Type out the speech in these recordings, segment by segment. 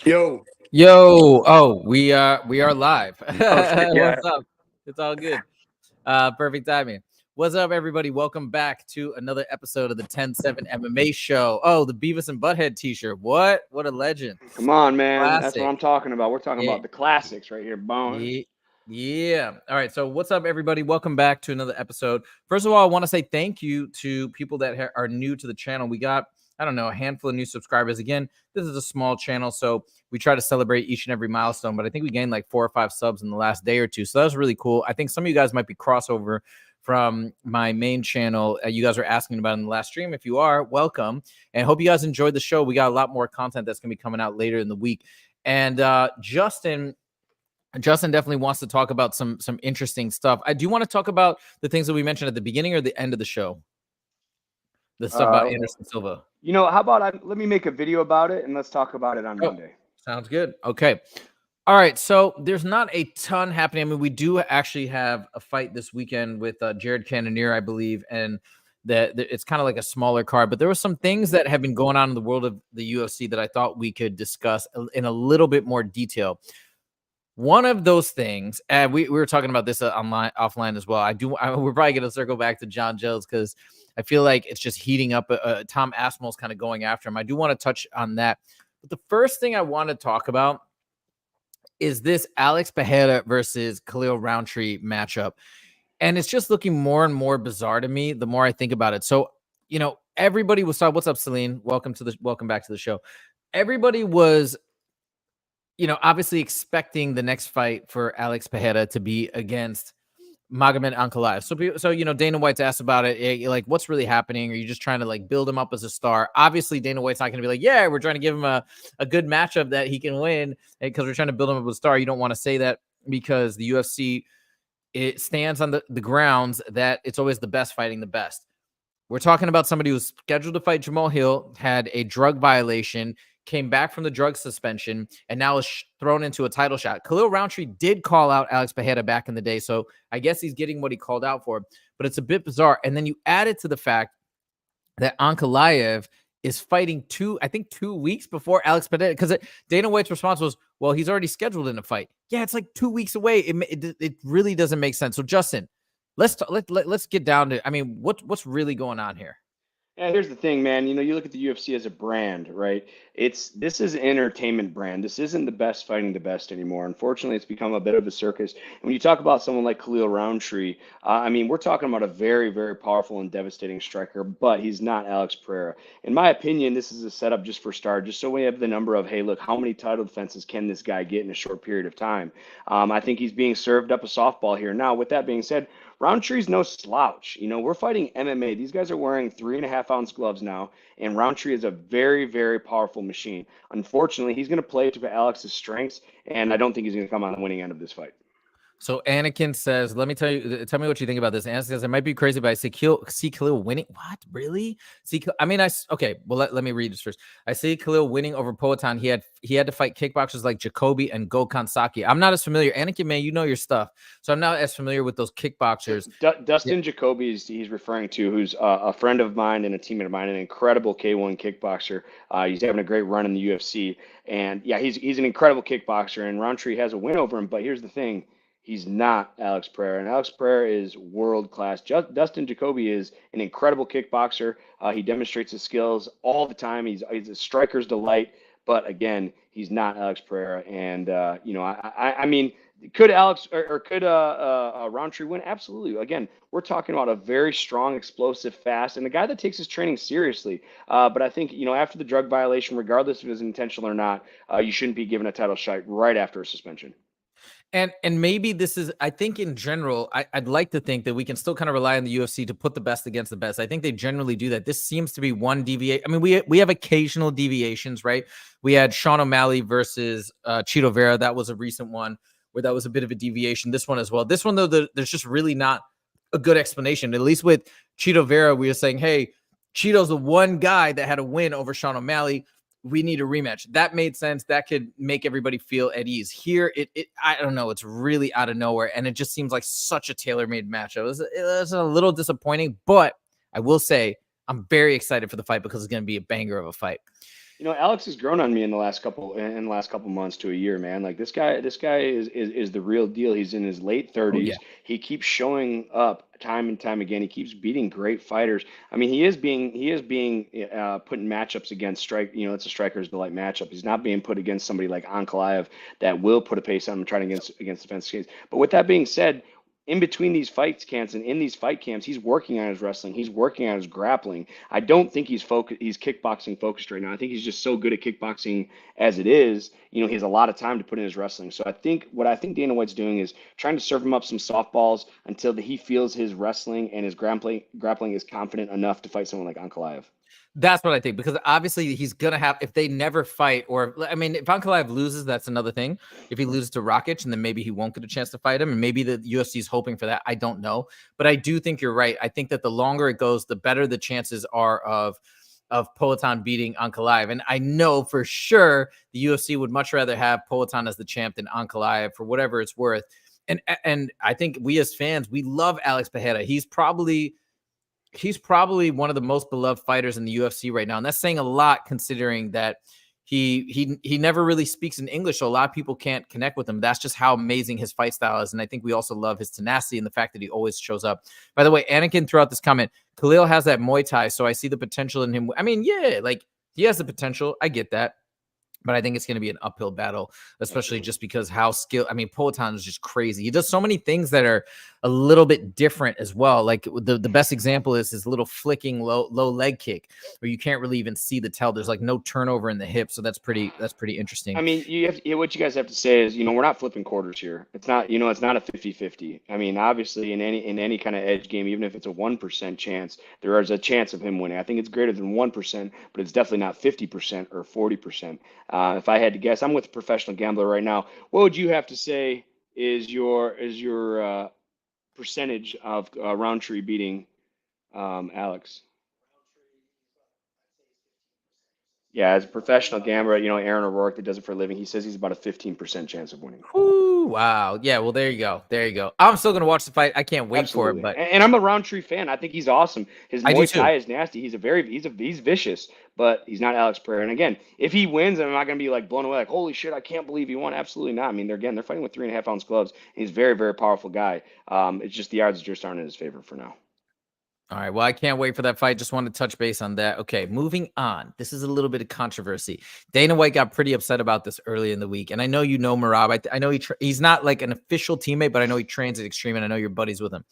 Yo. Yo, oh, we are live. Okay, yeah. What's up? It's all good. Perfect timing. What's up, everybody? Welcome back to another episode of the 10-7 MMA Show. Oh, the Beavis and Butthead T-shirt. What? What a legend. Come on, man. That's what Classic. I'm talking about. We're talking Yeah. about the classics right here, Bone. Yeah. Yeah. All right. So, what's up, everybody? Welcome back to another episode. First of all, I want to say thank you to people that are new to the channel. We got, I don't know, a handful of new subscribers. Again, this is a small channel, so we try to celebrate each and every milestone. But I think we gained like 4 or 5 subs in the last day or two, so that was really cool. I think some of you guys might be crossover from my main channel. You guys were asking about in the last stream. If you are, welcome, and hope you guys enjoyed the show. We got a lot more content that's gonna be coming out later in the week, and Justin definitely wants to talk about some interesting stuff. I do want to talk about the things that we mentioned at the beginning or the end of the show. The stuff about Anderson Silva. You know, how about let me make a video about it and let's talk about it on Monday. Sounds good. Okay. All right. So there's not a ton happening. I mean, we do actually have a fight this weekend with Jared Cannonier, I believe, and it's kind of like a smaller card, but there were some things that have been going on in the world of the UFC that I thought we could discuss in a little bit more detail. One of those things, and we were talking about this offline as well. We're probably going to circle back to John Jones because I feel like it's just heating up. Tom Aspinall's kind of going after him. I do want to touch on that. But the first thing I want to talk about is this Alex Pereira versus Khalil Rountree matchup. And it's just looking more and more bizarre to me the more I think about it. So, you know, everybody was talking. What's up, Celine? Welcome back to the show. Everybody was, you know, obviously expecting the next fight for Alex Pereira to be against Magomed Ankalaev. So, you know, Dana White's asked about it. Like, what's really happening? Are you just trying to like build him up as a star? Obviously, Dana White's not going to be like, yeah, we're trying to give him a good matchup that he can win because we're trying to build him up as a star. You don't want to say that because the UFC, it stands on the grounds that it's always the best fighting the best. We're talking about somebody who's scheduled to fight Jamahal Hill, had a drug violation, came back from the drug suspension, and now is thrown into a title shot. Khalil Rountree did call out Alex Pereira back in the day, so I guess he's getting what he called out for, but it's a bit bizarre. And then you add it to the fact that Ankalaev is fighting 2 weeks before Alex Pereira, because Dana White's response was, well, he's already scheduled in a fight. Yeah, it's like 2 weeks away. It really doesn't make sense. So, Justin, let's get down to, I mean, what's really going on here? Yeah, here's the thing, man. You know, you look at the UFC as a brand, right? This is an entertainment brand. This isn't the best fighting the best anymore. Unfortunately, it's become a bit of a circus. And when you talk about someone like Khalil Rountree, I mean, we're talking about a very, very powerful and devastating striker, but he's not Alex Pereira. In my opinion, this is a setup just for Star, just so we have the number of, hey, look, how many title defenses can this guy get in a short period of time? I think he's being served up a softball here. Now, with that being said, Rountree's no slouch. You know, we're fighting MMA. These guys are wearing 3.5-ounce gloves now, and Rountree is a very, very powerful machine. Unfortunately, he's going to play to Alex's strengths, and I don't think he's going to come on the winning end of this fight. So Anakin says, let me tell me what you think about this. Anakin says, it might be crazy, but I see Khalil winning. What? Really? Okay, well, let me read this first. I see Khalil winning over Poatan. He had to fight kickboxers like Jacoby and Gokhan Saki. I'm not as familiar. Anakin, man, you know your stuff. So I'm not as familiar with those kickboxers. Dustin Jacoby he's referring to, who's a friend of mine and a teammate of mine, an incredible K1 kickboxer. He's having a great run in the UFC. And yeah, he's an incredible kickboxer, and Rountree has a win over him. But here's the thing. He's not Alex Pereira, and Alex Pereira is world class. Dustin Jacoby is an incredible kickboxer. He demonstrates his skills all the time. He's a striker's delight, but again, he's not Alex Pereira. And you know, I mean, could Alex or could Rountree win? Absolutely. Again, we're talking about a very strong, explosive, fast, and a guy that takes his training seriously. But I think, you know, after the drug violation, regardless if it was intentional or not, you shouldn't be given a title shot right after a suspension. And maybe this is, I think in general, I'd like to think that we can still kind of rely on the UFC to put the best against the best. I think they generally do that. This seems to be one deviation. I mean, we have occasional deviations, right? We had Sean O'Malley versus Chito Vera. That was a recent one where that was a bit of a deviation. This one as well. This one, though, there's just really not a good explanation. At least with Chito Vera, we were saying, hey, Chito's the one guy that had a win over Sean O'Malley. We need a rematch. That made sense. That could make everybody feel at ease. Here, I don't know. It's really out of nowhere, and it just seems like such a tailor-made matchup. It was a little disappointing, but I will say I'm very excited for the fight because it's going to be a banger of a fight. Alex has grown on me in the last couple months to a year, man. Like this guy is the real deal. He's in his late Oh yeah. 30s. He keeps showing up time and time again. He keeps beating great fighters. I mean, he is being put in matchups against strike. It's a striker's delight matchup. He's not being put against somebody like Ankalaev that will put a pace on him trying against defensive games. But with that being said, in between these fight camps and in these fight camps, he's working on his wrestling. He's working on his grappling. I don't think he's kickboxing focused right now. I think he's just so good at kickboxing as it is. He has a lot of time to put in his wrestling. So I think Dana White's doing is trying to serve him up some softballs until he feels his wrestling and his grappling is confident enough to fight someone like Ankalaev. That's what I think, because obviously he's gonna have, if they never fight, or I mean, if Ankalaev loses, that's another thing. If he loses to Rakic, and then maybe he won't get a chance to fight him, and maybe the UFC is hoping for that. I don't know, but I do think you're right. I think that the longer it goes, the better the chances are of Poatan beating Ankalaev. And I know for sure the UFC would much rather have Poatan as the champ than Ankalaev for whatever it's worth. And I think we as fans, we love Alex Pereira. He's probably one of the most beloved fighters in the UFC right now. And that's saying a lot, considering that he never really speaks in English. So a lot of people can't connect with him. That's just how amazing his fight style is. And I think we also love his tenacity and the fact that he always shows up. By the way, Anakin throughout this comment, Khalil has that Muay Thai. So I see the potential in him. I mean, yeah, like he has the potential. I get that. But I think it's going to be an uphill battle, especially just because how skilled. I mean, Poatan is just crazy. He does so many things that are a little bit different as well. Like the best example is his little flicking low leg kick, where you can't really even see the tell. There's like no turnover in the hip, so that's pretty interesting. I mean, what you guys have to say is, we're not flipping quarters here. It's not a 50-50. I mean, obviously in any kind of edge game, even if it's a 1% chance, there is a chance of him winning. I think it's greater than 1%, but it's definitely not 50% or 40%. If I had to guess, I'm with a professional gambler right now. What would you have to say is your percentage of Roundtree beating Alex? Yeah, as a professional gambler, Aaron O'Rourke that does it for a living, he says he's about a 15% chance of winning. Ooh, wow. Yeah, well, there you go. There you go. I'm still going to watch the fight. I can't wait for Absolutely. it, but And I'm a Roundtree fan. I think he's awesome. His I do Muay Thai too. is nasty. He's vicious, but he's not Alex Pereira. And again, if he wins, I'm not going to be like blown away, like, holy shit, I can't believe he won. Absolutely not. I mean, they're fighting with 3.5 ounce gloves. He's a very, very powerful guy. It's just the odds just aren't in his favor for now. All right. Well, I can't wait for that fight. Just wanted to touch base on that. Okay, moving on. This is a little bit of controversy. Dana White got pretty upset about this early in the week, and I know you know Merab. I know he's not like an official teammate, but I know he trains at Extreme, and I know you're buddies with him.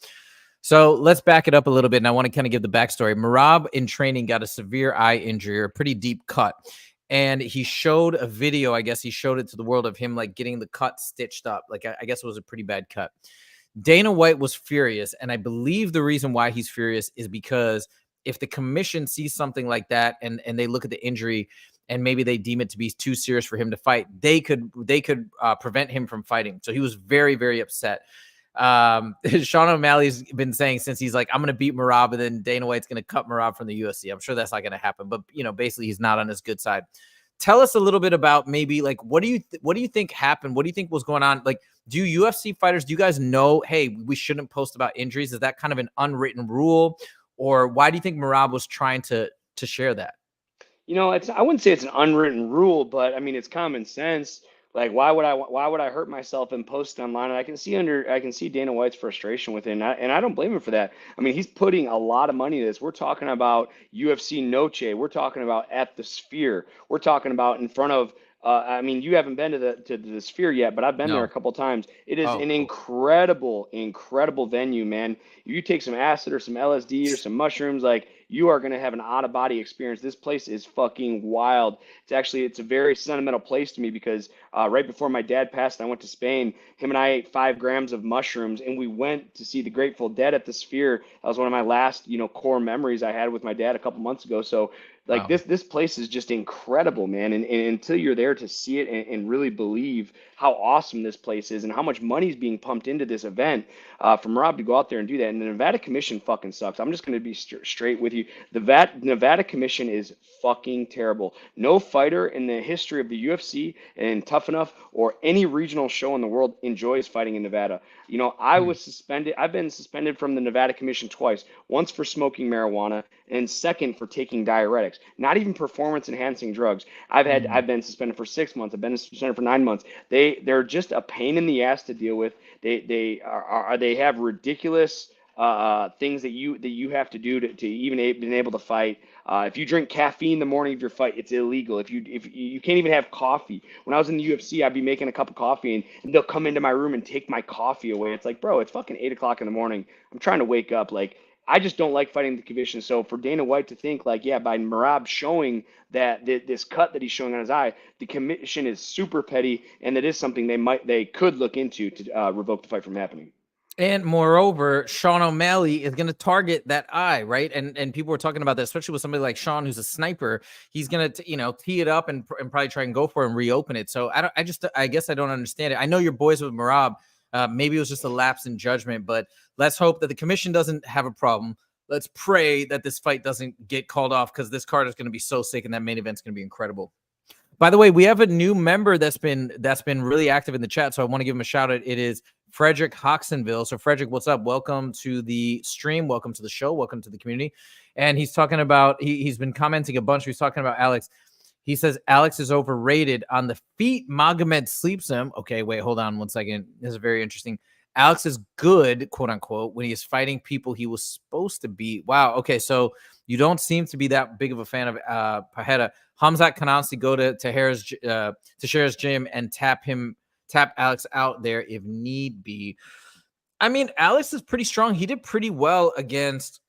So let's back it up a little bit, and I want to kind of give the backstory. Merab in training got a severe eye injury, or a pretty deep cut, and he showed a video. I guess he showed it to the world of him like getting the cut stitched up. Like I guess it was a pretty bad cut. Dana White was furious, and I believe the reason why he's furious is because if the commission sees something like that and they look at the injury and maybe they deem it to be too serious for him to fight, they could prevent him from fighting. So he was very, very upset. Sean O'Malley's been saying since he's like, I'm going to beat Merab, and then Dana White's going to cut Merab from the UFC. I'm sure that's not going to happen, but basically he's not on his good side. Tell us a little bit about maybe like what do you think happened? What do you think was going on? Like, do UFC fighters, do you guys know, hey, we shouldn't post about injuries? Is that kind of an unwritten rule, or why do you think Merab was trying to share that? I wouldn't say it's an unwritten rule, but I mean it's common sense. Like why would I hurt myself and post online? And I can see Dana White's frustration with it, and I don't blame him for that. I mean, he's putting a lot of money into this. We're talking about UFC Noche. We're talking about at the Sphere. We're talking about in front of I mean, you haven't been to the Sphere yet, but I've been there a No. couple times. It is Oh, an cool. incredible venue, man. You take some acid or some LSD or some mushrooms, like you are gonna have an out of body experience. This place is fucking wild. It's a very sentimental place to me because right before my dad passed, I went to Spain. Him and I ate 5 grams of mushrooms, and we went to see the Grateful Dead at the Sphere. That was one of my last, core memories I had with my dad a couple months ago. So like Wow. this place is just incredible, man. And until you're there to see it and really believe how awesome this place is and how much money is being pumped into this event, for Rob to go out there and do that. And the Nevada Commission fucking sucks. I'm just going to be straight with you. The Nevada Commission is fucking terrible. No fighter in the history of the UFC and Tough Enough or any regional show in the world enjoys fighting in Nevada. I Hmm. was suspended. I've been suspended from the Nevada Commission twice. Once for smoking marijuana, and second for taking diuretics, not even performance enhancing drugs. I've been suspended for 6 months. I've been suspended for 9 months. They're just a pain in the ass to deal with. They have ridiculous things that you have to do to even been able to fight. If you drink caffeine the morning of your fight, it's illegal. If you can't even have coffee. When I was in the UFC, I'd be making a cup of coffee and they'll come into my room and take my coffee away. It's like, bro, it's fucking 8 o'clock in the morning. I'm trying to wake up. Like, I just don't like fighting the condition. So for Dana White to think like, yeah, by Merab showing that this cut that he's showing on his eye, the commission is super petty, and that is something they could look into to revoke the fight from happening. And moreover, Sean O'Malley is going to target that eye, right? And people were talking about that, especially with somebody like Sean, who's a sniper. He's going to, tee it up and probably try and go for it and reopen it. So I guess I don't understand it. I know you're boys with Merab. Maybe it was just a lapse in judgment, but let's hope that the commission doesn't have a problem. Let's pray that this fight doesn't get called off, because this card is going to be so sick and that main event's going to be incredible. By the way, we have a new member that's been really active in the chat, so I want to give him a shout out. It is Frederick Hoxonville. So Frederick, what's up? Welcome to the stream. Welcome to the show. Welcome to the community. And he's talking about, he's been commenting a bunch. He's talking about Alex. He says Alex is overrated on the feet. Magomed sleeps him. Okay, wait, hold on one second. This is very interesting. Alex is good, quote unquote, when he is fighting people he was supposed to beat. Wow. Okay, so you don't seem to be that big of a fan of Pajeda. Hamzat can honestly go to Teixeira's gym and tap Alex out there if need be. I mean, Alex is pretty strong. He did pretty well against.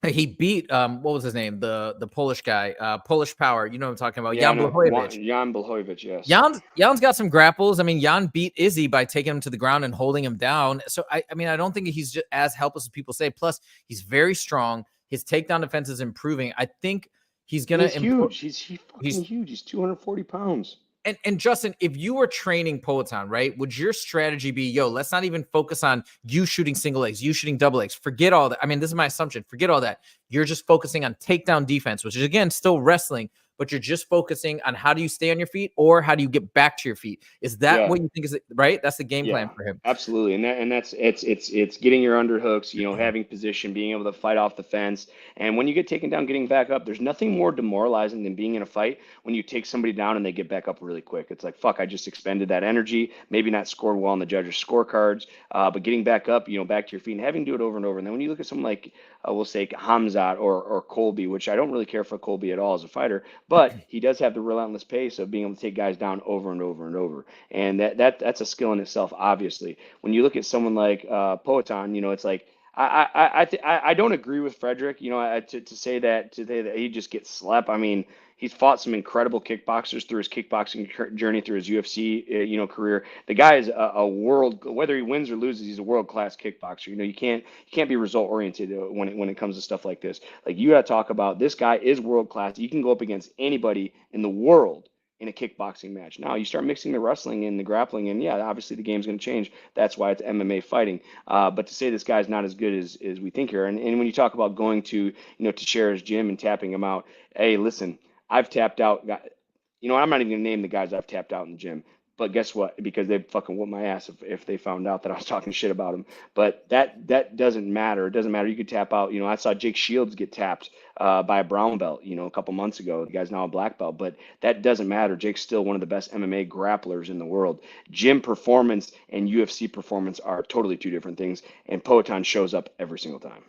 He beat what was his name? The Polish guy, Polish Power. You know what I'm talking about? Yeah, Jan Blachowicz. Jan Blachowicz, yes. Jan's got some grapples. I mean, Jan beat Izzy by taking him to the ground and holding him down. So I mean, I don't think he's just as helpless as people say. Plus, he's very strong. His takedown defense is improving. I think he's gonna. He's huge. He's huge. He's 240 pounds. And Justin, if you were training Poatan, right, would your strategy be, let's not even focus on you shooting single legs, you shooting double legs. Forget all that. I mean, this is my assumption. Forget all that. You're just focusing on takedown defense, which is, again, still wrestling, but you're just focusing on how do you stay on your feet or how do you get back to your feet? Is that what you think is right? That's the game plan for him. Absolutely. And that's it's getting your underhooks, having position, being able to fight off the fence. And when you get taken down, getting back up, there's nothing more demoralizing than being in a fight when you take somebody down and they get back up really quick. It's like, fuck, I just expended that energy, maybe not scored well on the judges' scorecards, but getting back up, back to your feet and having to do it over and over. And then when you look at someone like, we'll say Hamzat or Colby, which I don't really care for Colby at all as a fighter, but he does have the relentless pace of being able to take guys down over and over and over. And that's a skill in itself, obviously. When you look at someone like Poatan, it's like, I don't agree with Frederick, to say that he just gets slept. I mean, he's fought some incredible kickboxers through his kickboxing journey, through his UFC, career. The guy is a world, whether he wins or loses, he's a world-class kickboxer. You can't be result-oriented when it comes to stuff like this. Like, you got to talk about, this guy is world-class. You can go up against anybody in the world in a kickboxing match. Now you start mixing the wrestling and the grappling, and obviously the game's going to change. That's why it's MMA fighting. But to say this guy's not as good as we think here, and when you talk about going to Teixeira's gym and tapping him out, hey, listen, I've tapped out. I'm not even going to name the guys I've tapped out in the gym. But guess what? Because they fucking whoop my ass if they found out that I was talking shit about them. But that doesn't matter. It doesn't matter. You could tap out. I saw Jake Shields get tapped by a brown belt, a couple months ago. The guy's now a black belt. But that doesn't matter. Jake's still one of the best MMA grapplers in the world. Gym performance and UFC performance are totally two different things. And Poatan shows up every single time.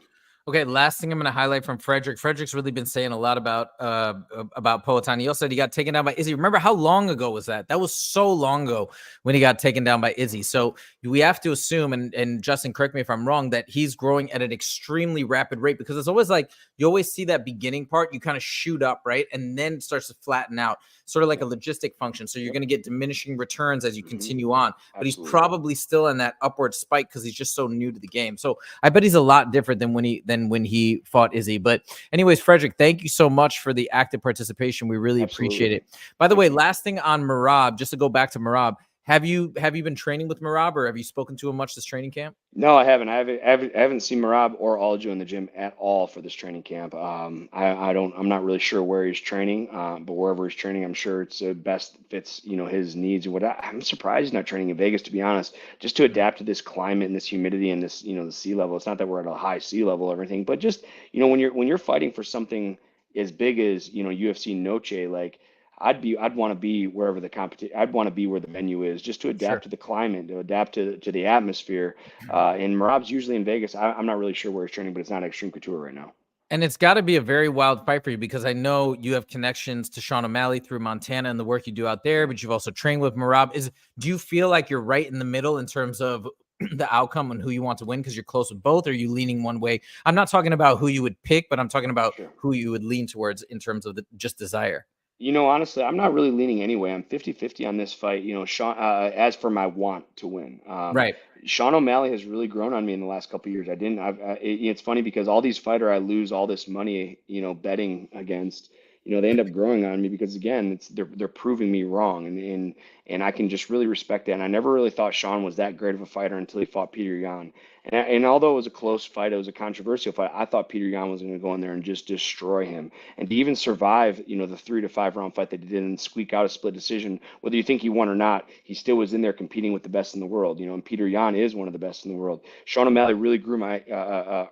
Okay, last thing I'm going to highlight from Frederick. Frederick's really been saying a lot about Poatan. He also said he got taken down by Izzy. Remember how long ago was that? That was so long ago when he got taken down by Izzy. So we have to assume, and Justin, correct me if I'm wrong, that he's growing at an extremely rapid rate, because it's always like you always see that beginning part, you kind of shoot up, right? And then it starts to flatten out, sort of like a logistic function. So you're going to get diminishing returns as you continue on. But he's probably still in that upward spike because he's just so new to the game. So I bet he's a lot different than when he fought Izzy. But anyways, Frederick, thank you so much for the active participation. We really appreciate it. By the way, last thing on Merab, just to go back to Merab, Have you been training with Merab, or have you spoken to him much this training camp? No, I haven't. I haven't seen Merab or Aljo in the gym at all for this training camp. I'm not really sure where he's training, but wherever he's training, I'm sure it's best fits, his needs and what. I'm surprised he's not training in Vegas, to be honest, just to Mhm. adapt to this climate and this humidity and this, the sea level. It's not that we're at a high sea level or everything, but just, when you're fighting for something as big as, UFC Noche, like. I'd want to be wherever the competition, I'd want to be where the venue is just to adapt Sure. to the climate, to adapt to the atmosphere. And Merab's usually in Vegas. I'm not really sure where he's training, but it's not Extreme Couture right now. And it's got to be a very wild fight for you, because I know you have connections to Sean O'Malley through Montana and the work you do out there, but you've also trained with Merab. Do you feel like you're right in the middle in terms of the outcome and who you want to win because you're close with both? Or are you leaning one way? I'm not talking about who you would pick, but I'm talking about Sure. who you would lean towards in terms of the just desire. Honestly, I'm not really leaning anyway. I'm 50-50 on this fight. Sean, as for my want to win, Right. Sean O'Malley has really grown on me in the last couple of years. It's funny because all these fighter I lose all this money, betting against, they end up growing on me because again, they're proving me wrong, and I can just really respect that. And I never really thought Sean was that great of a fighter until he fought Peter Yan. And although it was a close fight, it was a controversial fight. I thought Peter Yan was going to go in there and just destroy him. And to even survive, the 3 to 5 round fight that he did and squeak out a split decision, whether you think he won or not, he still was in there competing with the best in the world. And Peter Yan is one of the best in the world. Sean O'Malley really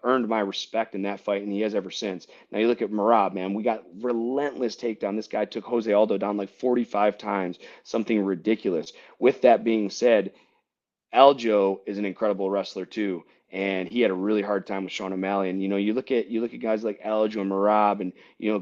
earned my respect in that fight, and he has ever since. Now you look at Merab, man. We got relentless takedown. This guy took Jose Aldo down like 45 times, something ridiculous. With that being said, Aljo is an incredible wrestler too, and he had a really hard time with Sean O'Malley. And you look at guys like Aljo and Merab, and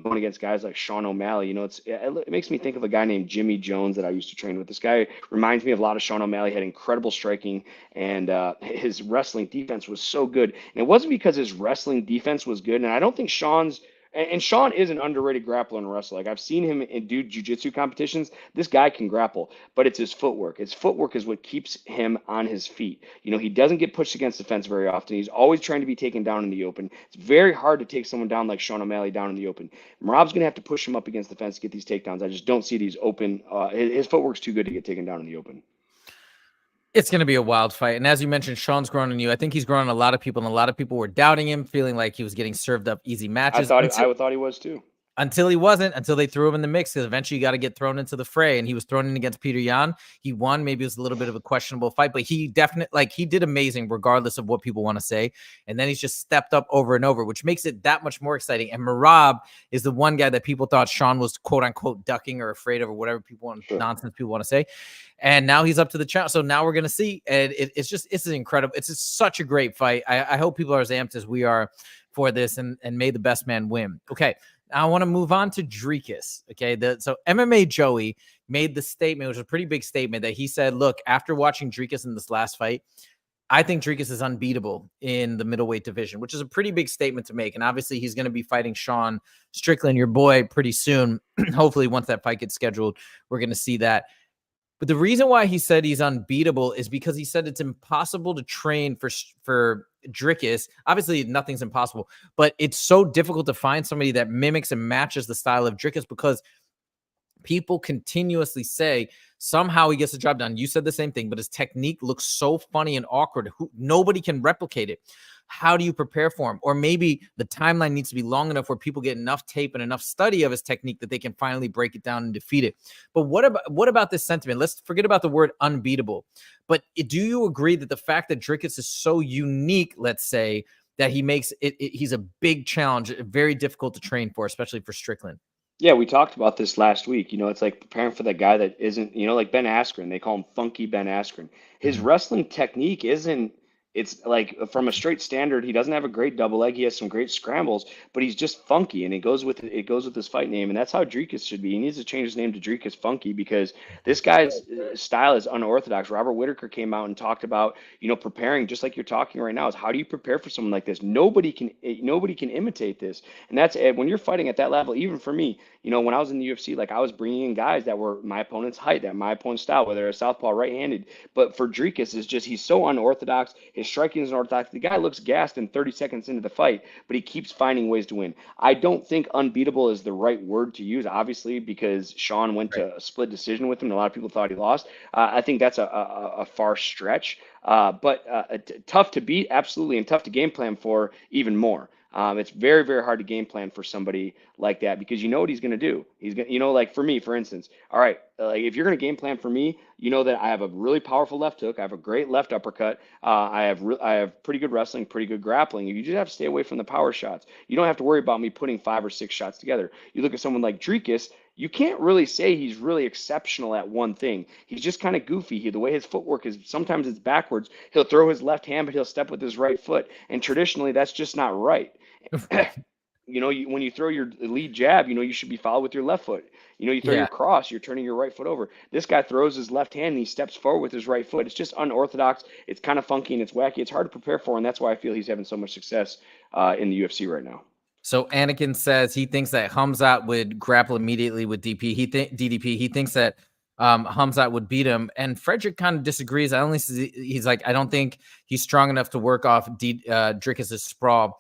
going against guys like Sean O'Malley. It makes me think of a guy named Jimmy Jones that I used to train with. This guy reminds me of a lot of Sean O'Malley. Had incredible striking, and his wrestling defense was so good. And it wasn't because his wrestling defense was good. And I don't think Sean's and Sean is an underrated grappler and wrestler. Like I've seen him do jujitsu competitions. This guy can grapple, but it's his footwork. His footwork is what keeps him on his feet. He doesn't get pushed against the fence very often. He's always trying to be taken down in the open. It's very hard to take someone down like Sean O'Malley down in the open. Merab's going to have to push him up against the fence to get these takedowns. I just don't see these open. His footwork's too good to get taken down in the open. It's going to be a wild fight. And as you mentioned, Sean's grown on you. I think he's grown on a lot of people, and a lot of people were doubting him, feeling like he was getting served up easy matches. I thought he was too. Until he wasn't, until they threw him in the mix, because eventually you got to get thrown into the fray. And he was thrown in against Peter Yan. He won. Maybe it was a little bit of a questionable fight, but he definitely, he did amazing regardless of what people want to say. And then he's just stepped up over and over, which makes it that much more exciting. And Merab is the one guy that people thought Sean was quote unquote ducking or afraid of, or whatever nonsense people want to say. And now he's up to the challenge. So now we're going to see. And it's incredible. It's just such a great fight. I hope people are as amped as we are for this, and may the best man win. Okay. I want to move on to Dricus. Okay. So MMA Joey made the statement, which was a pretty big statement, that he said, look, after watching Dricus in this last fight, I think Dricus is unbeatable in the middleweight division, which is a pretty big statement to make. And obviously he's going to be fighting Sean Strickland, your boy, pretty soon. Hopefully once that fight gets scheduled, we're going to see that. But the reason why he said he's unbeatable is because he said it's impossible to train for Dricus. Obviously, nothing's impossible, but it's so difficult to find somebody that mimics and matches the style of Dricus, because people continuously say somehow he gets the job done. You said the same thing, but his technique looks so funny and awkward. Nobody can replicate it. How do you prepare for him? Or maybe the timeline needs to be long enough where people get enough tape and enough study of his technique that they can finally break it down and defeat it. But what about this sentiment? Let's forget about the word unbeatable. But do you agree that the fact that Dricus is so unique, let's say, that he makes he's a big challenge, very difficult to train for, especially for Strickland? Yeah, we talked about this last week. It's like preparing for that guy that isn't, like Ben Askren. They call him Funky Ben Askren. His wrestling technique isn't, it's like from a straight standard, he doesn't have a great double leg. He has some great scrambles, but he's just funky, and it goes with his fight name, and that's how Dricus should be. He needs to change his name to Dricus Funky, because this guy's style is unorthodox. Robert Whitaker came out and talked about, preparing just like you're talking right now. Is how do you prepare for someone like this? Nobody can imitate this, and that's when you're fighting at that level. Even for me, when I was in the UFC, like I was bringing in guys that were my opponent's height, that my opponent's style, whether they're southpaw, right-handed. But for Dricus, is just he's so unorthodox. His his striking is unorthodox. The guy looks gassed in 30 seconds into the fight, but he keeps finding ways to win. I don't think unbeatable is the right word to use, obviously, because Sean went to a split decision with him, and a lot of people thought he lost. I think that's a far stretch, but tough to beat, absolutely, and tough to game plan for even more. It's very, very hard to game plan for somebody like that because you know what he's going to do. He's going to, like for me, for instance, all right, like if you're going to game plan for me, you know that I have a really powerful left hook. I have a great left uppercut. I have pretty good wrestling, pretty good grappling. You just have to stay away from the power shots. You don't have to worry about me putting 5 or 6 shots together. You look at someone like Dricus, you can't really say he's really exceptional at one thing. He's just kind of goofy. The way his footwork is, sometimes it's backwards. He'll throw his left hand, but he'll step with his right foot. And traditionally, that's just not right. When you throw your lead jab, you should be followed with your left foot. You throw your cross, you're turning your right foot over. This guy throws his left hand and he steps forward with his right foot. It's just unorthodox. It's kind of funky and it's wacky. It's hard to prepare for, and that's why I feel he's having so much success in the UFC right now. So Anakin says he thinks that Khamzat would grapple immediately with DDP. He thinks that Khamzat would beat him, and Frederick kind of disagrees. He's like, I don't think he's strong enough to work off Dricus' sprawl.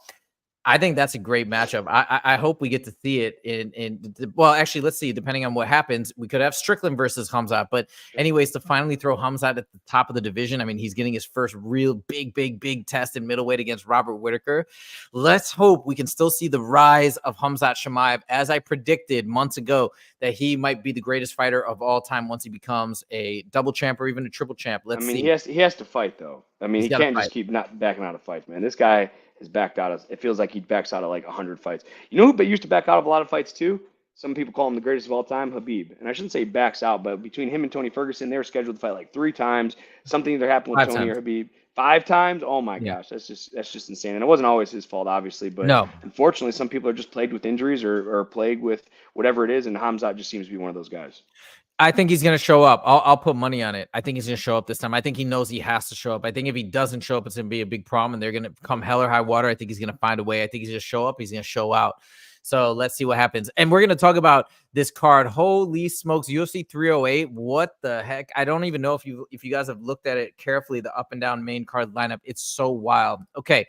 I think that's a great matchup. I hope we get to see it well, actually, let's see. Depending on what happens, we could have Strickland versus Khamzat. But anyways, to finally throw Khamzat at the top of the division, I mean, he's getting his first real big test in middleweight against Robert Whittaker. Let's hope we can still see the rise of Khamzat Chimaev, as I predicted months ago, that he might be the greatest fighter of all time once he becomes a double champ or even a triple champ. Let's see. He has to fight, though. I mean, he can't just keep not backing out of fights, man. This guy has backed out of, it feels like he backs out of like 100 fights. You know who used to back out of a lot of fights too? Some people call him the greatest of all time, Khabib. And I shouldn't say he backs out, but between him and Tony Ferguson, they were scheduled to fight like 3 times. Something either happened with Tony or Khabib. 5 times? Oh my gosh, that's just insane. And it wasn't always his fault, obviously, but unfortunately, some people are just plagued with injuries or plagued with whatever it is, and Khamzat just seems to be one of those guys. I think he's going to show up. I'll put money on it. I think he's going to show up this time. I think he knows he has to show up. I think if he doesn't show up, it's going to be a big problem, and they're going to come hell or high water. I think he's going to find a way. I think he's going to show up. He's going to show out. So let's see what happens. And we're going to talk about this card. Holy smokes, UFC 308. What the heck? I don't even know if you guys have looked at it carefully, the up and down main card lineup. It's so wild. Okay.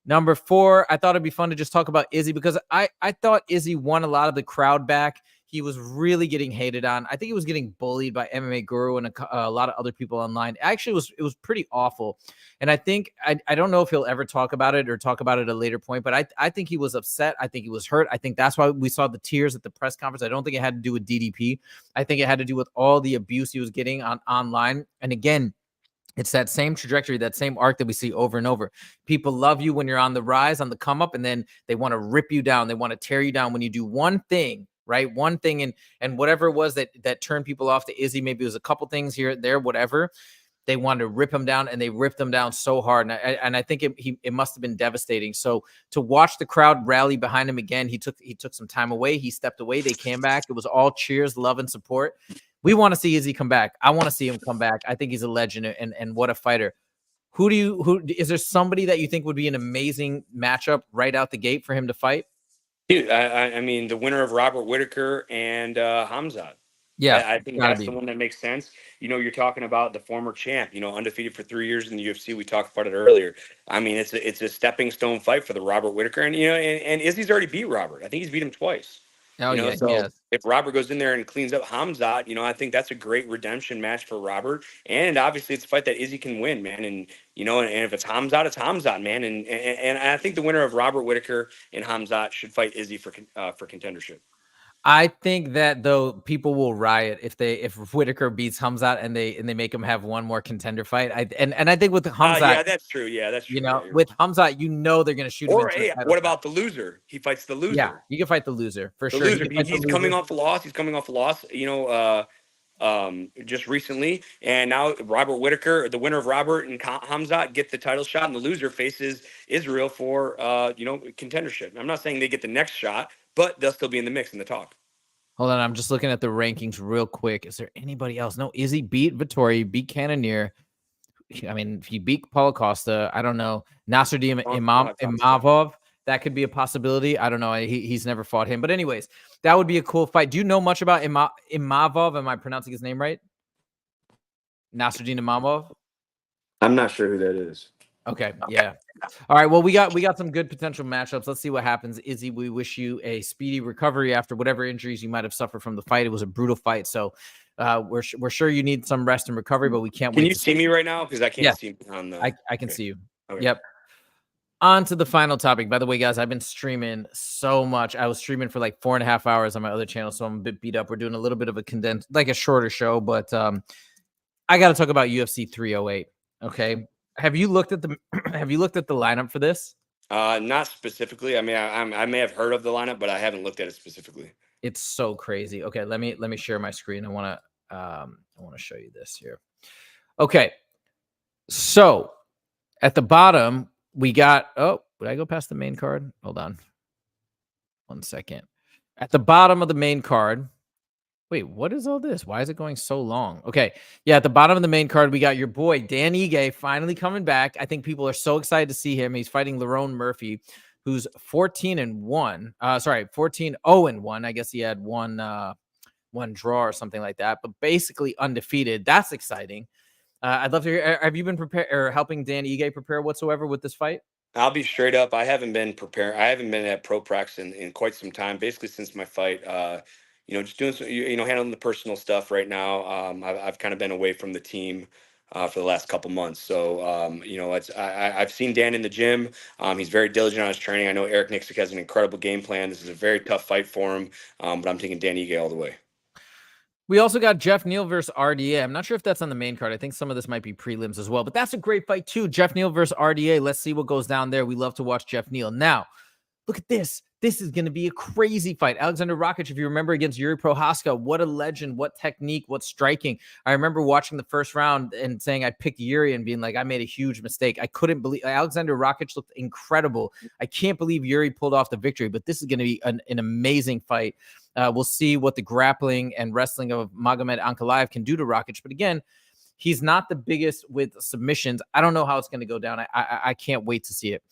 Number 4, I thought it'd be fun to just talk about Izzy because I thought Izzy won a lot of the crowd back. He was really getting hated on. I think he was getting bullied by MMA Guru and a lot of other people online. Actually, it was pretty awful. And I think, I don't know if he'll ever talk about it or talk about it at a later point, but I think he was upset. I think he was hurt. I think that's why we saw the tears at the press conference. I don't think it had to do with DDP. I think it had to do with all the abuse he was getting online. And again, it's that same trajectory, that same arc that we see over and over. People love you when you're on the rise, on the come up, and then they want to rip you down. They want to tear you down when you do one thing, right? One thing, and whatever it was that turned people off to Izzy, maybe it was a couple things here, there, whatever. They wanted to rip him down, and they ripped him down so hard. And I think it must have been devastating. So to watch the crowd rally behind him again, he took some time away. He stepped away. They came back. It was all cheers, love, and support. We want to see Izzy come back. I want to see him come back. I think he's a legend, and what a fighter. Who is there somebody that you think would be an amazing matchup right out the gate for him to fight? Dude, I mean, the winner of Robert Whittaker and Khamzat. Yeah, I think that's the one that makes sense. You're talking about the former champ, undefeated for 3 years in the UFC. We talked about it earlier. I mean, it's a stepping stone fight for the Robert Whittaker. And, and Izzy's already beat Robert. I think he's beat him twice. Oh, yeah. So if Robert goes in there and cleans up Khamzat, I think that's a great redemption match for Robert. And obviously it's a fight that Izzy can win, man. And, and if it's Khamzat, it's Khamzat, man. And I think the winner of Robert Whittaker and Khamzat should fight Izzy for contendership. I think that though people will riot if Whittaker beats Khamzat and they make him have one more contender fight. I think with Khamzat, yeah, that's true. Yeah, that's true. With Khamzat, they're going to shoot him. Or hey, what about the loser? He fights the loser. Yeah, you can fight the loser for sure. He's coming off a loss. He's coming off a loss. Just recently, and now Robert Whittaker, the winner of Robert and Khamzat, get the title shot, and the loser faces Israel for contendership. I'm not saying they get the next shot, but they'll still be in the mix in the talk. Hold on, I'm just looking at the rankings real quick. Is there anybody else? No, Izzy beat Vettori, beat Cannonier. I mean, if he beat Paulo Costa, I don't know. Nasruddin Imavov, that could be a possibility. I don't know. He's never fought him. But anyways, that would be a cool fight. Do you know much about Imavov? Am I pronouncing his name right? Nasruddin Imavov? I'm not sure who that is. Okay. Yeah. All right. Well, we got some good potential matchups. Let's see what happens. Izzy, we wish you a speedy recovery after whatever injuries you might have suffered from the fight. It was a brutal fight. So we're sure you need some rest and recovery, but we can't wait Can you to see me right now? Because I can't Yeah, see on the. I can Okay. see you. Okay. Yep. On to the final topic. By the way, guys, I've been streaming so much. I was streaming for like 4.5 hours on my other channel, so I'm a bit beat up. We're doing a little bit of a condensed, like a shorter show, but I got to talk about UFC 308. Okay. Have you looked at the lineup for this? Not specifically. I mean, I may have heard of the lineup, but I haven't looked at it specifically. It's so crazy. Okay, let me share my screen. I want to show you this here. Okay. So, at the bottom, we got did I go past the main card? Hold on. 1 second. At the bottom of the main card, wait, what is all this? Why is it going so long? Okay. Yeah, at the bottom of the main card, we got your boy, Dan Ige, finally coming back. I think people are so excited to see him. He's fighting Lerone Murphy, who's 14-1. 14-0-1. I guess he had one draw or something like that, but basically undefeated. That's exciting. I'd love to hear. Have you been prepared or helping Dan Ige prepare whatsoever with this fight? I'll be straight up. I haven't been preparing. I haven't been at Pro Prax in quite some time, basically since my fight. Just doing some, handling the personal stuff right now. I've kind of been away from the team for the last couple months. So, I've seen Dan in the gym. He's very diligent on his training. I know Eric Nixick has an incredible game plan. This is a very tough fight for him, but I'm taking Dan Ige all the way. We also got Jeff Neal versus RDA. I'm not sure if that's on the main card. I think some of this might be prelims as well, but that's a great fight too. Jeff Neal versus RDA. Let's see what goes down there. We love to watch Jeff Neal. Now, look at this. This is going to be a crazy fight. Alexander Rakic, if you remember, against Yuri Prohaska, what a legend, what technique, what striking. I remember watching the first round and saying I picked Yuri and being like, I made a huge mistake. I couldn't believe Alexander Rakic looked incredible. I can't believe Yuri pulled off the victory, but this is going to be an amazing fight. We'll see what the grappling and wrestling of Magomed Ankalaev can do to Rakic. But again, he's not the biggest with submissions. I don't know how it's going to go down. I can't wait to see it.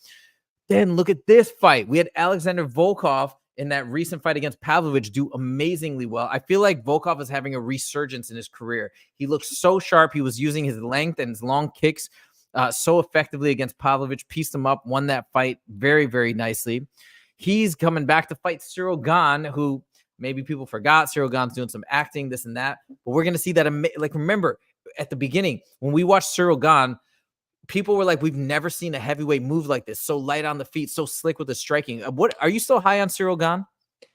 Then look at this fight. We had Alexander Volkov in that recent fight against Pavlovich do amazingly well. I feel like Volkov is having a resurgence in his career. He looks so sharp. He was using his length and his long kicks so effectively against Pavlovich, pieced him up, won that fight very, very nicely. He's coming back to fight Cyril Gane, who maybe people forgot. Cyril Gane's doing some acting, this and that. But we're going to see that. Remember, at the beginning, when we watched Cyril Gane, people were like, we've never seen a heavyweight move like this. So light on the feet, so slick with the striking. What are you still high on Cyril Gane?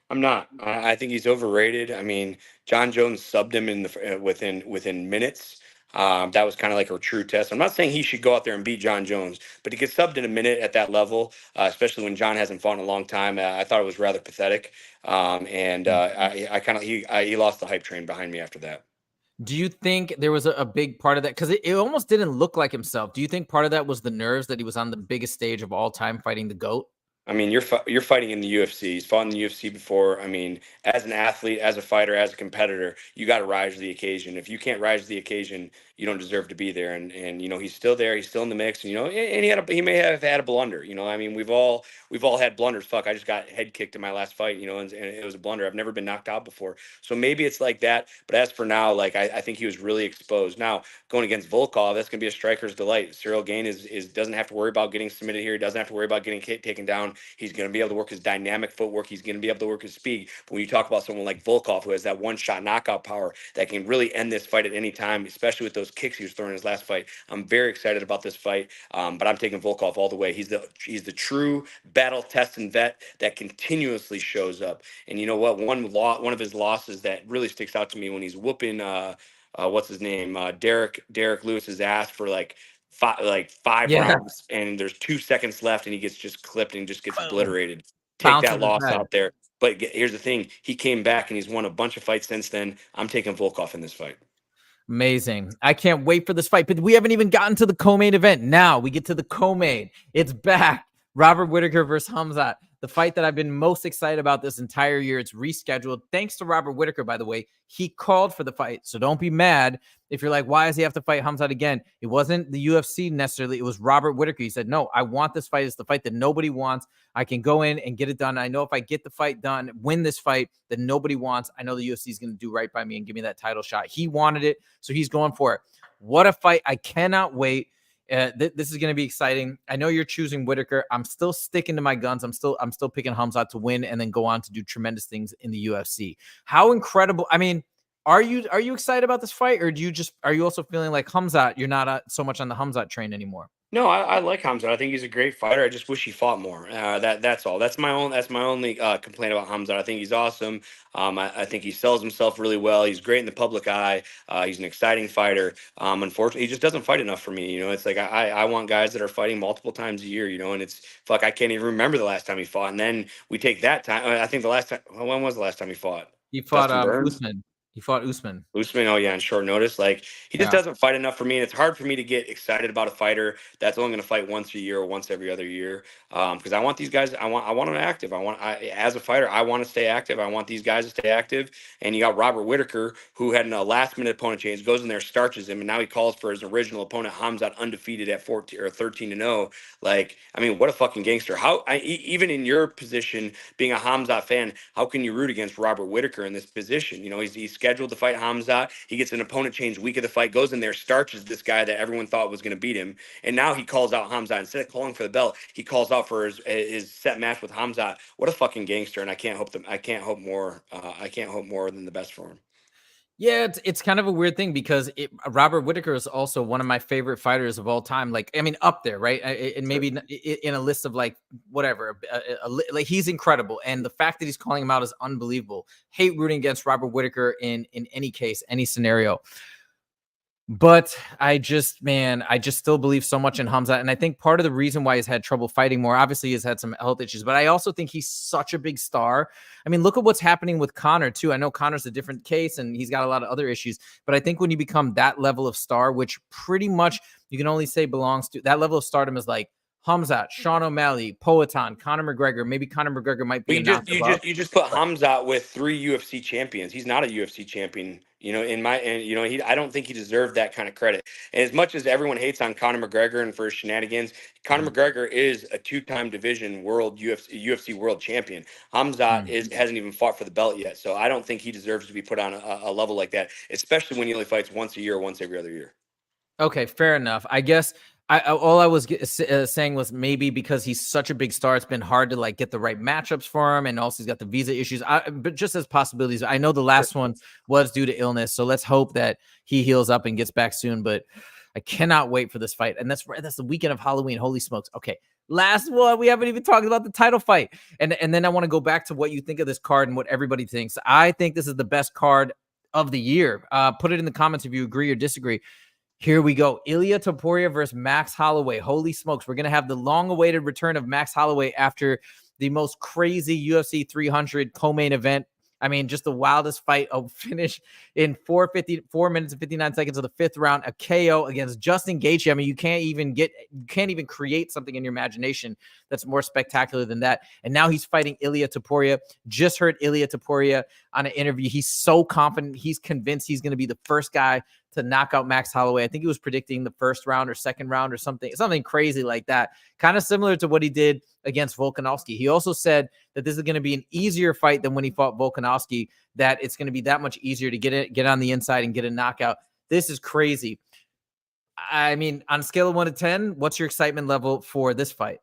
I'm not. I think he's overrated. I mean, John Jones subbed him in the within minutes. That was kind of like a true test. I'm not saying he should go out there and beat John Jones, but to get subbed in a minute at that level, especially when John hasn't fought in a long time, I thought it was rather pathetic. He lost the hype train behind me after that. Do you think there was a big part of that? Because it almost didn't look like himself. Do you think part of that was the nerves that he was on the biggest stage of all time fighting the GOAT? I mean, you're fighting in the UFC. He's fought in the UFC before. I mean, as an athlete, as a fighter, as a competitor, you got to rise to the occasion. If you can't rise to the occasion, you don't deserve to be there. And he's still there. He's still in the mix. And he may have had a blunder. I mean, we've all had blunders. Fuck, I just got head kicked in my last fight. And it was a blunder. I've never been knocked out before. So maybe it's like that. But as for now, I think he was really exposed. Now going against Volkov, that's gonna be a striker's delight. Cyril Gane is doesn't have to worry about getting submitted here. He doesn't have to worry about getting taken down. He's going to be able to work his dynamic footwork. He's going to be able to work his speed. But when you talk about someone like Volkov, who has that one-shot knockout power that can really end this fight at any time, especially with those kicks he was throwing in his last fight, I'm very excited about this fight. But I'm taking Volkov all the way. He's the true battle-tested vet that continuously shows up. And you know what? One of his losses that really sticks out to me when he's whooping what's his name, Derek Lewis's ass for five rounds, and there's 2 seconds left, and he gets just clipped and just gets obliterated. Take that loss out there. But here's the thing: he came back and he's won a bunch of fights since then. I'm taking Volkov in this fight. Amazing. I can't wait for this fight, but we haven't even gotten to the co-main event. Now we get to the co-main. It's back. Robert Whittaker versus Khamzat. The fight that I've been most excited about this entire year. It's rescheduled. Thanks to Robert Whittaker, by the way. He called for the fight. So don't be mad if you're like, why does he have to fight Khamzat again? It wasn't the UFC necessarily. It was Robert Whittaker. He said, no, I want this fight. It's the fight that nobody wants. I can go in and get it done. I know if I get the fight done, win this fight that nobody wants, I know the UFC is going to do right by me and give me that title shot. He wanted it, so he's going for it. What a fight. I cannot wait. This is going to be exciting. I know you're choosing Whitaker. I'm still sticking to my guns. I'm still picking Khamzat to win and then go on to do tremendous things in the UFC. How incredible! I mean, are you excited about this fight, or are you also feeling like Khamzat? You're not so much on the Khamzat train anymore. No, I like Hamzat. I think he's a great fighter. I just wish he fought more. That's all. That's my only complaint about Hamzat. I think he's awesome. I think he sells himself really well. He's great in the public eye. He's an exciting fighter. Unfortunately, he just doesn't fight enough for me. You know, it's like I want guys that are fighting multiple times a year. You know, and it's fuck. I can't even remember the last time he fought. And then we take that time. I think the last time. When was the last time he fought? He fought Dustin Burns? Usman. He fought Usman. Usman, oh yeah, on short notice. Like he just doesn't fight enough for me, and it's hard for me to get excited about a fighter that's only going to fight once a year or once every other year. Because I want these guys, I want them active. As a fighter, I want to stay active. I want these guys to stay active. And you got Robert Whitaker, who had a last-minute opponent change, goes in there, starches him, and now he calls for his original opponent Khamzat undefeated at 14 or 13-0. Like, I mean, what a fucking gangster! Even in your position, being a Khamzat fan, how can you root against Robert Whitaker in this position? You know, he's scheduled to fight Khamzat. He gets an opponent change week of the fight, goes in there, starches this guy that everyone thought was going to beat him, and now he calls out Khamzat. Instead of calling for the belt, he calls out for his set match with Khamzat. What a fucking gangster! And I can't hope more than the best for him. Yeah, it's kind of a weird thing because Robert Whitaker is also one of my favorite fighters of all time. Like, I mean, up there, right? And maybe in a list of like whatever, like he's incredible. And the fact that he's calling him out is unbelievable. Hate rooting against Robert Whitaker in any case, any scenario. But I just still believe so much in Khamzat. And I think part of the reason why he's had trouble fighting more, obviously he's had some health issues, but I also think he's such a big star. I mean, look at what's happening with Conor too. I know Conor's a different case and he's got a lot of other issues, but I think when you become that level of star, which pretty much you can only say belongs to that level of stardom is like Khamzat, Sean O'Malley, Poatan, Conor McGregor. Maybe Conor McGregor might be. You just put Khamzat with 3 UFC champions. He's not a UFC champion. You know, I don't think he deserved that kind of credit. And as much as everyone hates on Conor McGregor and for his shenanigans, Conor McGregor is a 2-time division world UFC world champion. Khamzat hasn't even fought for the belt yet. So I don't think he deserves to be put on a level like that, especially when he only fights once a year, once every other year. Okay, fair enough. I guess all I was saying was maybe because he's such a big star, it's been hard to like get the right matchups for him, and also he's got the visa issues. But just as possibilities, I know the last one was due to illness, so let's hope that he heals up and gets back soon. But I cannot wait for this fight, and that's the weekend of Halloween. Holy smokes! Okay, last one. We haven't even talked about the title fight, and then I want to go back to what you think of this card and what everybody thinks. I think this is the best card of the year. Put it in the comments if you agree or disagree. Here we go. Ilia Topuria versus Max Holloway. Holy smokes. We're going to have the long-awaited return of Max Holloway after the most crazy UFC 300 co-main event. I mean, just the wildest fight. A finish in 4 minutes and 59 seconds of the 5th round. A KO against Justin Gaethje. I mean, you can't even create something in your imagination that's more spectacular than that. And now he's fighting Ilia Topuria. Just heard Ilia Topuria on an interview. He's so confident. He's convinced he's going to be the first guy to knock out Max Holloway. I think he was predicting the 1st round or 2nd round or something crazy like that. Kind of similar to what he did against Volkanovski. He also said that this is going to be an easier fight than when he fought Volkanovski, that it's going to be that much easier to get on the inside and get a knockout. This is crazy. I mean, on a scale of 1 to 10, what's your excitement level for this fight?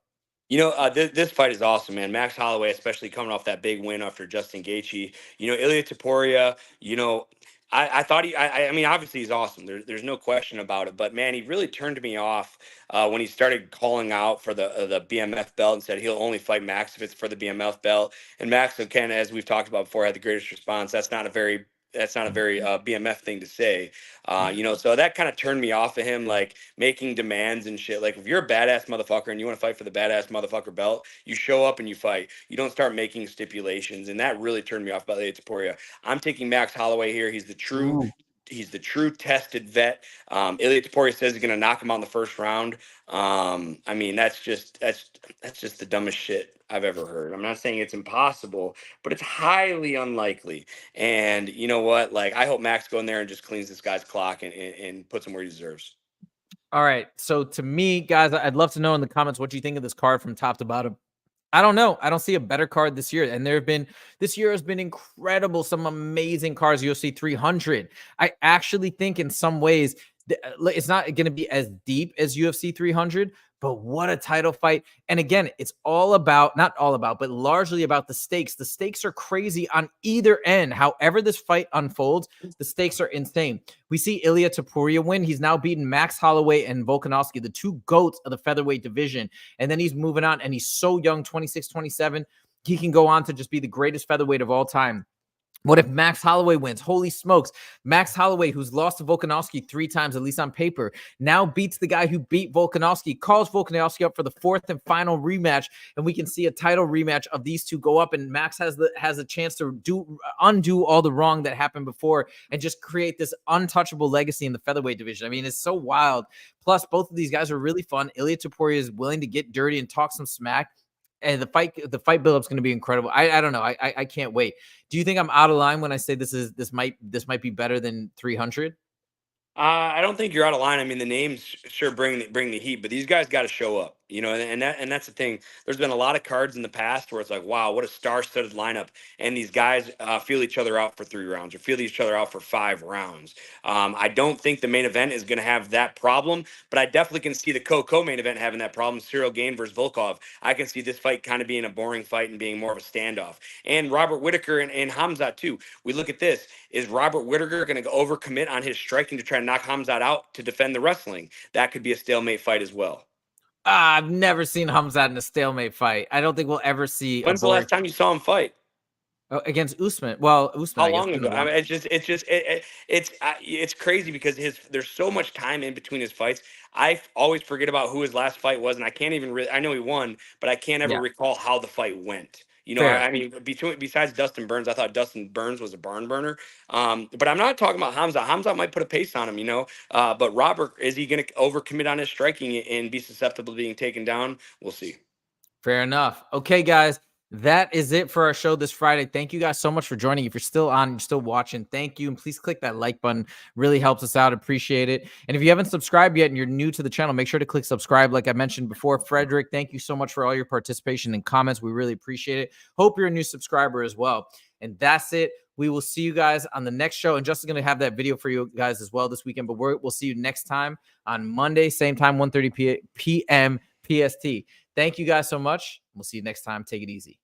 You know, this fight is awesome, man. Max Holloway, especially coming off that big win after Justin Gaethje. You know, Ilia Topuria, you know, I thought I mean, obviously he's awesome. There's no question about it. But, man, he really turned me off when he started calling out for the BMF belt and said he'll only fight Max if it's for the BMF belt. And Max, again, as we've talked about before, had the greatest response. That's not a very BMF thing to say, you know, so that kind of turned me off of him, like making demands and shit. Like if you're a badass motherfucker and you want to fight for the badass motherfucker belt, you show up and you fight. You don't start making stipulations. And that really turned me off about Ilia Topuria. I'm taking Max Holloway here. He's the true tested vet. Ilia Topuria says he's going to knock him out in the 1st round. I mean, that's just the dumbest shit I've ever heard. I'm not saying it's impossible, but it's highly unlikely. And you know what? Like, I hope Max go in there and just cleans this guy's clock and puts him where he deserves. All right. So to me, guys, I'd love to know in the comments what you think of this card from top to bottom. I don't know. I don't see a better card this year. And this year has been incredible. Some amazing cards, UFC 300. I actually think in some ways It's not going to be as deep as UFC 300, but what a title fight. And again, it's all about, not all about, but largely about the stakes. The stakes are crazy on either end. However this fight unfolds, the stakes are insane. We see Ilia Topuria win. He's now beaten Max Holloway and Volkanovski, the two GOATs of the featherweight division. And then he's moving on, and he's so young, 26, 27. He can go on to just be the greatest featherweight of all time. What if Max Holloway wins? Holy smokes. Max Holloway, who's lost to Volkanovski 3 times, at least on paper, now beats the guy who beat Volkanovski, calls Volkanovski up for the 4th and final rematch, and we can see a title rematch of these two go up, and Max has a chance to undo all the wrong that happened before and just create this untouchable legacy in the featherweight division. I mean, it's so wild. Plus, both of these guys are really fun. Ilia Topuria is willing to get dirty and talk some smack. And the fight build-up is going to be incredible. I don't know. I can't wait. Do you think I'm out of line when I say this might be better than 300? I don't think you're out of line. I mean, the names sure bring the heat, but these guys got to show up, you know, and that's the thing. There's been a lot of cards in the past where it's like, wow, what a star-studded lineup, and these guys feel each other out for 3 rounds or feel each other out for 5 rounds. I don't think the main event is going to have that problem, but I definitely can see the co-main event having that problem. Cyril Gane versus Volkov. I can see this fight kind of being a boring fight and being more of a standoff. And Robert Whittaker and Hamzat too. We look at this. Is Robert Whittaker going to overcommit on his striking to try to knock Hamzat out to defend the wrestling? That could be a stalemate fight as well. I've never seen Hamzat in a stalemate fight. I don't think we'll ever see. When's the last time you saw him fight? Against Usman? Well, Usman. How long ago? I mean, it's crazy because there's so much time in between his fights. I always forget about who his last fight was, and I can't even I know he won, but I can't ever recall how the fight went. You know, I mean, besides Dustin Burns, I thought Dustin Burns was a barn burner. But I'm not talking about Hamzat. Hamzat might put a pace on him, you know. But Robert, is he going to overcommit on his striking and be susceptible to being taken down? We'll see. Fair enough. Okay, guys. That is it for our show this Friday. Thank you guys so much for joining. If you're still on, you're still watching, thank you. And please click that like button. Really helps us out. Appreciate it. And if you haven't subscribed yet and you're new to the channel, make sure to click subscribe. Like I mentioned before, Frederick, thank you so much for all your participation and comments. We really appreciate it. Hope you're a new subscriber as well. And that's it. We will see you guys on the next show. And Justin's going to have that video for you guys as well this weekend. But we'll see you next time on Monday, same time, 1:30 p.m. PST. Thank you guys so much. We'll see you next time. Take it easy.